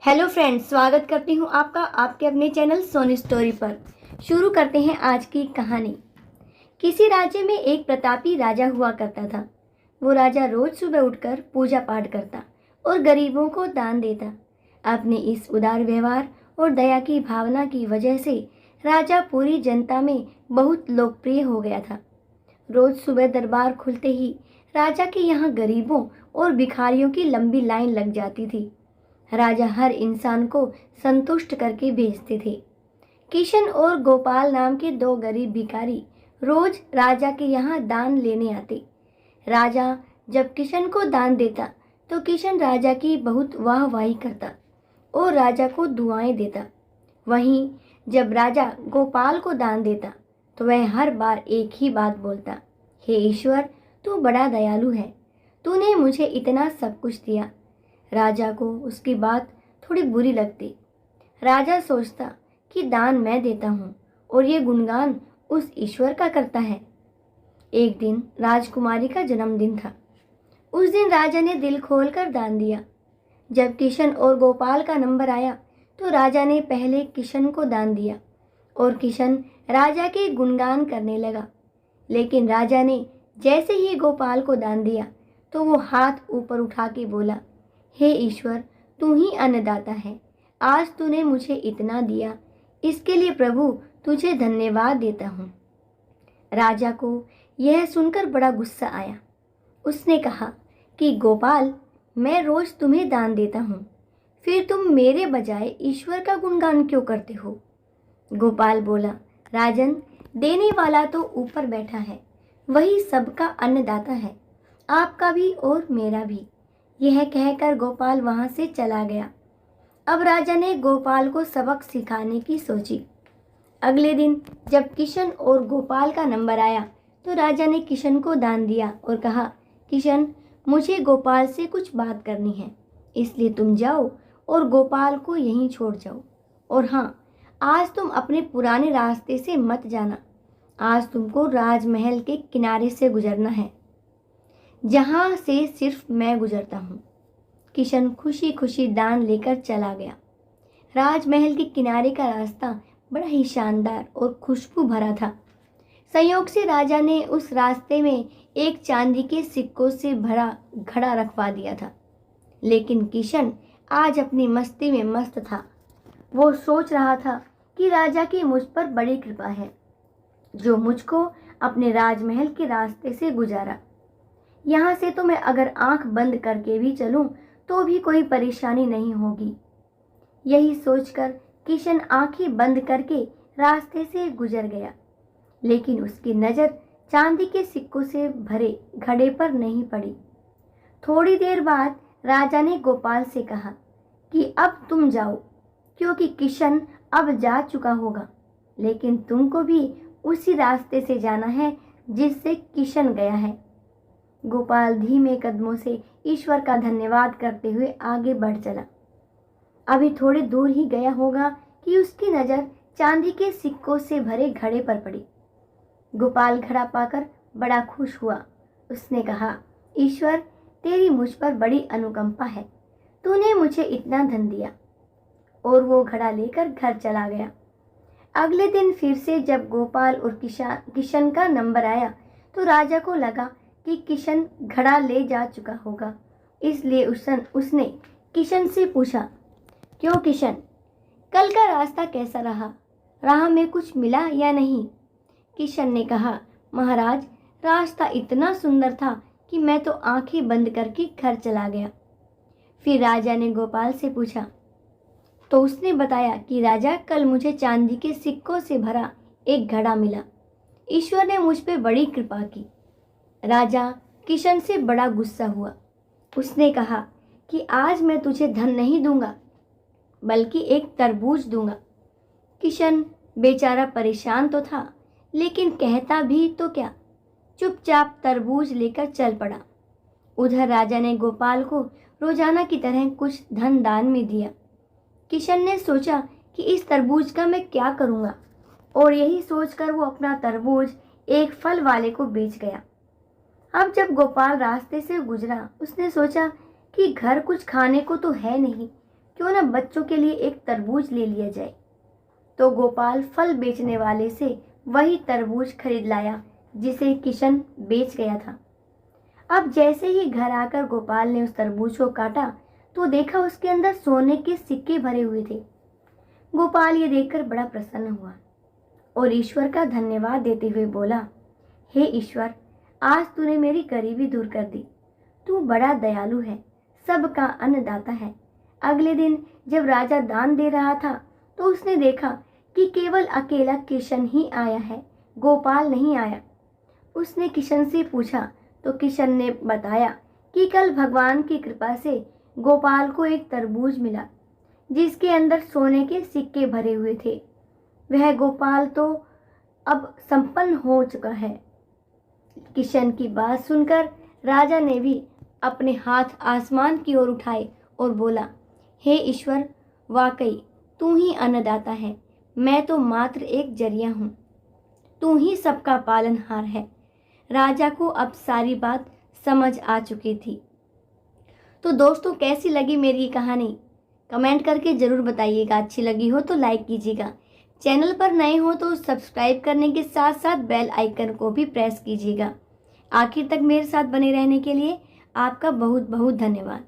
Hello friends, स्वागत करती हूँ आपका आपके अपने चैनल सोनी स्टोरी पर। शुरू करते हैं आज की कहानी। किसी राज्य में एक प्रतापी राजा हुआ करता था। वो राजा रोज सुबह उठकर पूजा पाठ करता और गरीबों को दान देता। अपने इस उदार व्यवहार और दया की भावना की वजह से राजा पूरी जनता में बहुत लोकप्रिय हो गया था। रोज सुबह दरबार खुलते ही राजा के यहाँ गरीबों और भिखारियों की लंबी लाइन लग जाती थी। राजा हर इंसान को संतुष्ट करके भेजते थे। किशन और गोपाल नाम के दो गरीब भिखारी रोज राजा के यहाँ दान लेने आते। राजा जब किशन को दान देता तो किशन राजा की बहुत वाहवाही करता और राजा को दुआएं देता। वहीं जब राजा गोपाल को दान देता तो वह हर बार एक ही बात बोलता, हे ईश्वर, तू बड़ा दयालु है, तूने मुझे इतना सब कुछ दिया। राजा को उसकी बात थोड़ी बुरी लगती। राजा सोचता कि दान मैं देता हूँ और ये गुणगान उस ईश्वर का करता है। एक दिन राजकुमारी का जन्मदिन था। उस दिन राजा ने दिल खोलकर दान दिया। जब किशन और गोपाल का नंबर आया तो राजा ने पहले किशन को दान दिया और किशन राजा के गुणगान करने लगा। लेकिन राजा ने जैसे ही गोपाल को दान दिया तो वो हाथ ऊपर उठा के बोला, हे ईश्वर, तू ही अन्नदाता है। आज तूने मुझे इतना दिया, इसके लिए प्रभु तुझे धन्यवाद देता हूँ। राजा को यह सुनकर बड़ा गुस्सा आया। उसने कहा कि गोपाल, मैं रोज तुम्हें दान देता हूँ, फिर तुम मेरे बजाय ईश्वर का गुणगान क्यों करते हो? गोपाल बोला, राजन, देने वाला तो ऊपर बैठा है, वही सबका अन्नदाता है, आपका भी और मेरा भी। यह कहकर गोपाल वहां से चला गया। अब राजा ने गोपाल को सबक सिखाने की सोची। अगले दिन जब किशन और गोपाल का नंबर आया तो राजा ने किशन को दान दिया और कहा, किशन, मुझे गोपाल से कुछ बात करनी है, इसलिए तुम जाओ और गोपाल को यहीं छोड़ जाओ। और हाँ, आज तुम अपने पुराने रास्ते से मत जाना। आज तुमको राजमहल के किनारे से गुजरना है, जहां से सिर्फ मैं गुजरता हूं। किशन खुशी खुशी दान लेकर चला गया। राजमहल के किनारे का रास्ता बड़ा ही शानदार और खुशबू भरा था। संयोग से राजा ने उस रास्ते में एक चांदी के सिक्कों से भरा घड़ा रखवा दिया था। लेकिन किशन आज अपनी मस्ती में मस्त था। वो सोच रहा था कि राजा की मुझ पर बड़ी कृपा है, जो मुझको अपने राजमहल के रास्ते से गुजारा। यहाँ से तो मैं अगर आंख बंद करके भी चलूं तो भी कोई परेशानी नहीं होगी। यही सोचकर किशन आंखें बंद करके रास्ते से गुजर गया। लेकिन उसकी नज़र चांदी के सिक्कों से भरे घड़े पर नहीं पड़ी। थोड़ी देर बाद राजा ने गोपाल से कहा कि अब तुम जाओ, क्योंकि किशन अब जा चुका होगा, लेकिन तुमको भी उसी रास्ते से जाना है जिससे किशन गया है। गोपाल धीमे कदमों से ईश्वर का धन्यवाद करते हुए आगे बढ़ चला। अभी थोड़ी दूर ही गया होगा कि उसकी नज़र चांदी के सिक्कों से भरे घड़े पर पड़ी। गोपाल घड़ा पाकर बड़ा खुश हुआ। उसने कहा, ईश्वर, तेरी मुझ पर बड़ी अनुकंपा है, तूने मुझे इतना धन दिया। और वो घड़ा लेकर घर चला गया। अगले दिन फिर से जब गोपाल और किशन का नंबर आया तो राजा को लगा कि किशन घड़ा ले जा चुका होगा, इसलिए उसने किशन से पूछा, क्यों किशन, कल का रास्ता कैसा रहा? राह में कुछ मिला या नहीं? किशन ने कहा, महाराज, रास्ता इतना सुंदर था कि मैं तो आंखें बंद करके घर चला गया। फिर राजा ने गोपाल से पूछा तो उसने बताया कि राजा, कल मुझे चांदी के सिक्कों से भरा एक घड़ा मिला। ईश्वर ने मुझ पे बड़ी कृपा की। राजा किशन से बड़ा गुस्सा हुआ। उसने कहा कि आज मैं तुझे धन नहीं दूंगा, बल्कि एक तरबूज दूंगा। किशन बेचारा परेशान तो था, लेकिन कहता भी तो क्या, चुपचाप तरबूज लेकर चल पड़ा। उधर राजा ने गोपाल को रोजाना की तरह कुछ धन दान में दिया। किशन ने सोचा कि इस तरबूज का मैं क्या करूंगा, और यही सोचकर वो अपना तरबूज एक फल वाले को बेच गया। अब जब गोपाल रास्ते से गुजरा, उसने सोचा कि घर कुछ खाने को तो है नहीं, क्यों ना बच्चों के लिए एक तरबूज ले लिया जाए। तो गोपाल फल बेचने वाले से वही तरबूज खरीद लाया जिसे किशन बेच गया था। अब जैसे ही घर आकर गोपाल ने उस तरबूज को काटा तो देखा उसके अंदर सोने के सिक्के भरे हुए थे। गोपाल ये देखकर बड़ा प्रसन्न हुआ और ईश्वर का धन्यवाद देते हुए बोला, हे ईश्वर, आज तूने मेरी गरीबी दूर कर दी। तू बड़ा दयालु है, सबका अन्नदाता है। अगले दिन जब राजा दान दे रहा था तो उसने देखा कि केवल अकेला किशन ही आया है, गोपाल नहीं आया। उसने किशन से पूछा तो किशन ने बताया कि कल भगवान की कृपा से गोपाल को एक तरबूज मिला जिसके अंदर सोने के सिक्के भरे हुए थे। वह गोपाल तो अब संपन्न हो चुका है। किशन की बात सुनकर राजा ने भी अपने हाथ आसमान की ओर उठाए और बोला, हे ईश्वर, वाकई तू ही अन्नदाता है, मैं तो मात्र एक जरिया हूँ। तू ही सबका पालनहार है। राजा को अब सारी बात समझ आ चुकी थी। तो दोस्तों, कैसी लगी मेरी कहानी कमेंट करके ज़रूर बताइएगा। अच्छी लगी हो तो लाइक कीजिएगा। चैनल पर नए हो तो सब्सक्राइब करने के साथ साथ बेल आइकन को भी प्रेस कीजिएगा। आखिर तक मेरे साथ बने रहने के लिए आपका बहुत बहुत धन्यवाद।